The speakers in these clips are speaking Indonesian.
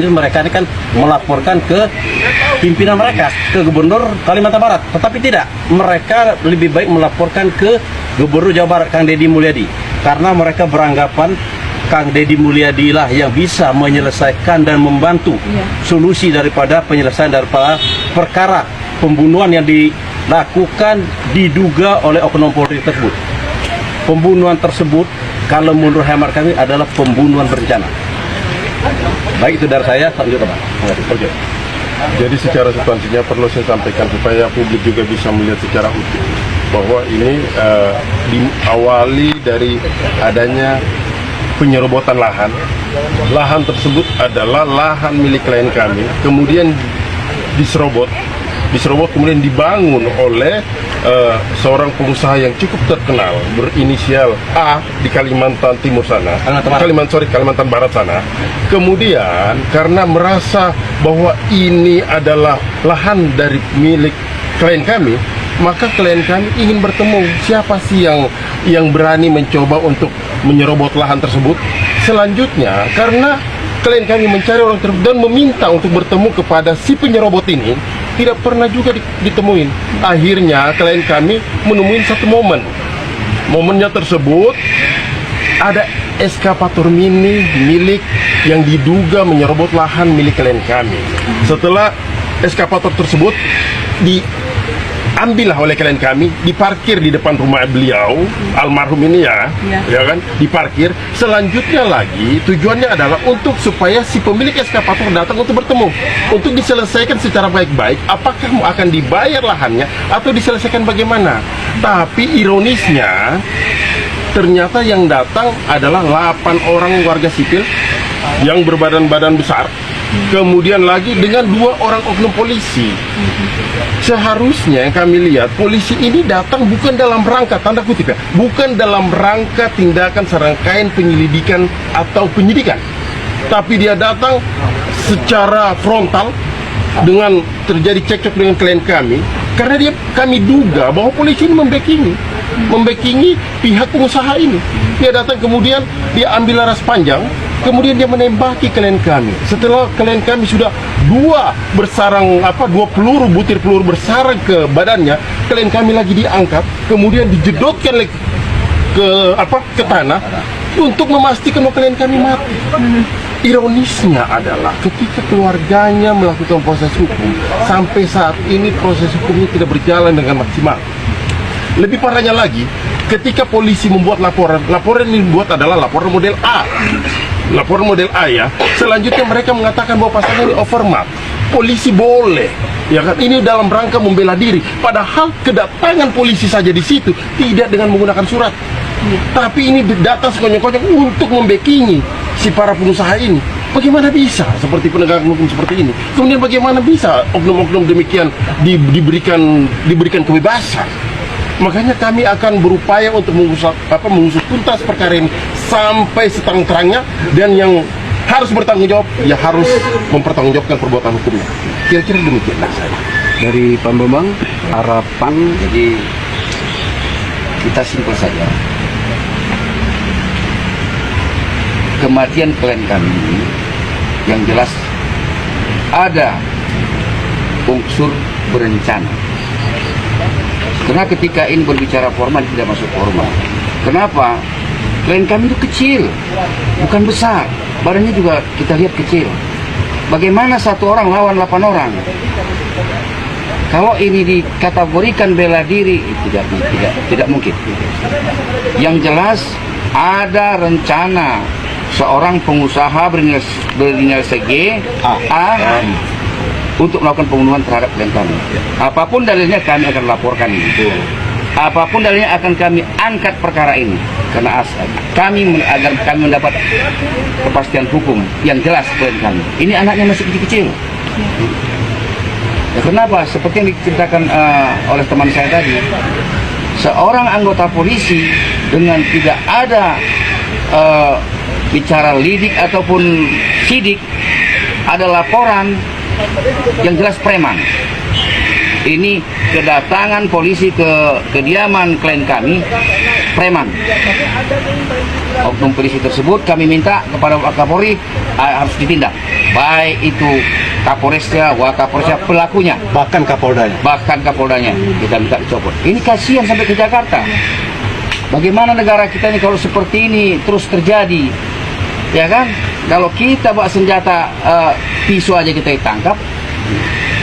Mereka ini kan melaporkan ke pimpinan mereka, ke Gubernur Kalimantan Barat. Tetapi tidak, mereka lebih baik melaporkan ke Gubernur Jawa Barat, Kang Deddy Mulyadi. Karena mereka beranggapan Kang Deddy Mulyadi lah yang bisa menyelesaikan dan membantu solusi daripada penyelesaian daripada perkara pembunuhan yang dilakukan diduga oleh oknum Polri tersebut. Pembunuhan tersebut, kalau menurut hemat kami, adalah pembunuhan berencana. Baik, itu dari saya. Lanjut, Pak. Oke. Jadi secara substansinya perlu saya sampaikan supaya publik juga bisa melihat secara utuh bahwa ini diawali dari adanya penyerobotan lahan. Lahan tersebut adalah lahan milik klien kami, kemudian diserobot kemudian dibangun oleh seorang pengusaha yang cukup terkenal berinisial A di Kalimantan Timur sana, Kalimantan Barat sana. Kemudian karena merasa bahwa ini adalah lahan dari milik klien kami, maka klien kami ingin bertemu siapa sih yang berani mencoba untuk menyerobot lahan tersebut. Selanjutnya karena klien kami mencari orang tersebut dan meminta untuk bertemu kepada si penyerobot ini, tidak pernah juga ditemuin. Akhirnya klien kami menemuin satu momen. Momennya tersebut ada eskavator mini milik yang diduga menyerobot lahan milik klien kami. Setelah eskavator tersebut diambillah oleh klien kami, diparkir di depan rumah beliau almarhum ini ya kan, diparkir. Selanjutnya lagi tujuannya adalah untuk supaya si pemilik eskavator datang untuk bertemu, untuk diselesaikan secara baik-baik apakah akan dibayar lahannya atau diselesaikan bagaimana. Tapi ironisnya ternyata yang datang adalah 8 orang warga sipil yang berbadan-badan besar, kemudian lagi dengan 2 orang oknum polisi. Seharusnya yang kami lihat, polisi ini datang bukan dalam rangka, tanda kutip ya, bukan dalam rangka tindakan serangkaian penyelidikan atau penyidikan, tapi dia datang secara frontal dengan terjadi cekcok dengan klien kami, karena kami duga bahwa polisi ini membackingi pihak pengusaha ini. Dia datang kemudian dia ambil laras panjang, kemudian dia menembaki klien kami. Setelah klien kami sudah 2 peluru, butir peluru bersarang ke badannya, klien kami lagi diangkat, kemudian dijedotkan ke tanah untuk memastikan bahwa klien kami mati. Ironisnya adalah ketika keluarganya melakukan proses hukum, sampai saat ini proses hukumnya tidak berjalan dengan maksimal. Lebih parahnya lagi, ketika polisi membuat laporan ini dibuat adalah laporan model A. Laporan model A ya. Selanjutnya mereka mengatakan bahwa pasalnya ini overmark. Polisi boleh, ya kan? Ini dalam rangka membela diri. Padahal kedatangan polisi saja di situ tidak dengan menggunakan surat. Tapi ini datang sekonyong-konyong untuk membackingi si para pengusaha ini. Bagaimana bisa seperti penegakan hukum seperti ini? Kemudian bagaimana bisa oknum-oknum demikian diberikan kebebasan? Makanya kami akan berupaya untuk mengusut tuntas perkara ini sampai seterang-terangnya, dan yang harus bertanggung jawab ya harus mempertanggungjawabkan perbuatan hukumnya. Kira-kira demikianlah saya. Dari Pak Bambang, harapan, jadi kita simpel saja. Kematian klien kami ini yang jelas ada unsur berencana. Karena ketika ini berbicara formal, tidak masuk formal. Kenapa? Klien kami itu kecil, bukan besar. Badannya juga kita lihat kecil. Bagaimana satu orang lawan 8 orang? Kalau ini dikategorikan bela diri, tidak mungkin. Yang jelas ada rencana seorang pengusaha berinisial CG A untuk melakukan pembunuhan terhadap klien kami. Apapun dalilnya kami akan laporkan itu. Apapun dalilnya akan kami angkat perkara ini, karena agar kami mendapat kepastian hukum yang jelas klien kami. Ini anaknya masih kecil-kecil. Ya, kenapa? Seperti yang diceritakan oleh teman saya tadi, seorang anggota polisi dengan tidak ada bicara lidik ataupun sidik, ada laporan yang jelas preman. Ini kedatangan polisi ke kediaman klien kami, preman. Oknum polisi tersebut kami minta kepada Kapolri harus ditindak. baik itu Kapolresnya, Wakapolresnya, pelakunya, bahkan Kapoldanya. bahkan Kapoldanya kita minta dicopot. Ini kasihan sampai ke Jakarta. Bagaimana negara kita ini kalau seperti ini terus terjadi, ya kan? Kalau kita bawa senjata pisau aja kita ditangkap,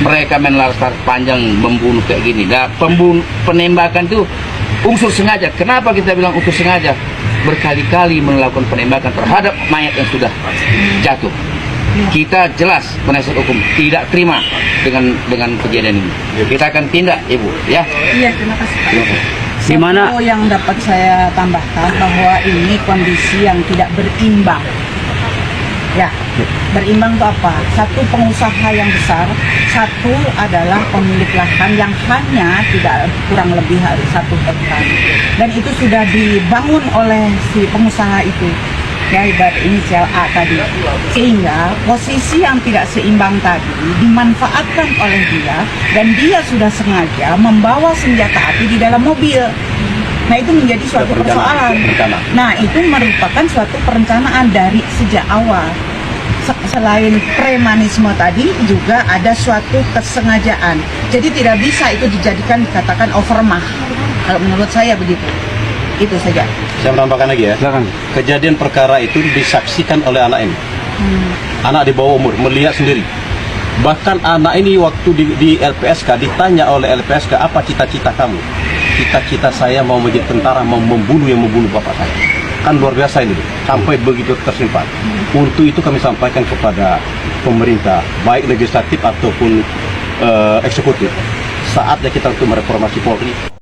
mereka main laras panjang membunuh kayak gini. Nah, penembakan itu unsur sengaja. Kenapa kita bilang unsur sengaja? Berkali-kali melakukan penembakan terhadap mayat yang sudah jatuh. Kita jelas penasihat hukum tidak terima dengan kejadian ini. Kita akan tindak, Ibu, ya. Iya, terima kasih Pak. Di mana Satu yang dapat saya tambahkan bahwa ini kondisi yang tidak berimbang. Ya, berimbang itu apa? Satu pengusaha yang besar, satu adalah pemilik lahan yang hanya tidak kurang lebih 1 hektar. Dan itu sudah dibangun oleh si pengusaha itu, ya ibarat inisial A tadi. Sehingga posisi yang tidak seimbang tadi dimanfaatkan oleh dia, dan dia sudah sengaja membawa senjata api di dalam mobil. Nah, itu menjadi suatu persoalan. Nah, itu merupakan suatu perencanaan dari sejak awal. Selain premanisme tadi, juga ada suatu kesengajaan. Jadi tidak bisa itu dijadikan dikatakan overmah. Kalau menurut saya begitu. Itu saja. Saya menambahkan lagi ya. silakan. Kejadian perkara itu disaksikan oleh anak ini. Anak di bawah umur, melihat sendiri. Bahkan anak ini waktu di LPSK ditanya oleh LPSK, apa cita-cita kamu? Cita-cita saya mau menjadi tentara, mau membunuh yang membunuh bapak saya. Kan luar biasa ini, sampai begitu tersimpan. Untuk itu kami sampaikan kepada pemerintah, baik legislatif ataupun eksekutif, saatnya kita untuk mereformasi Polri.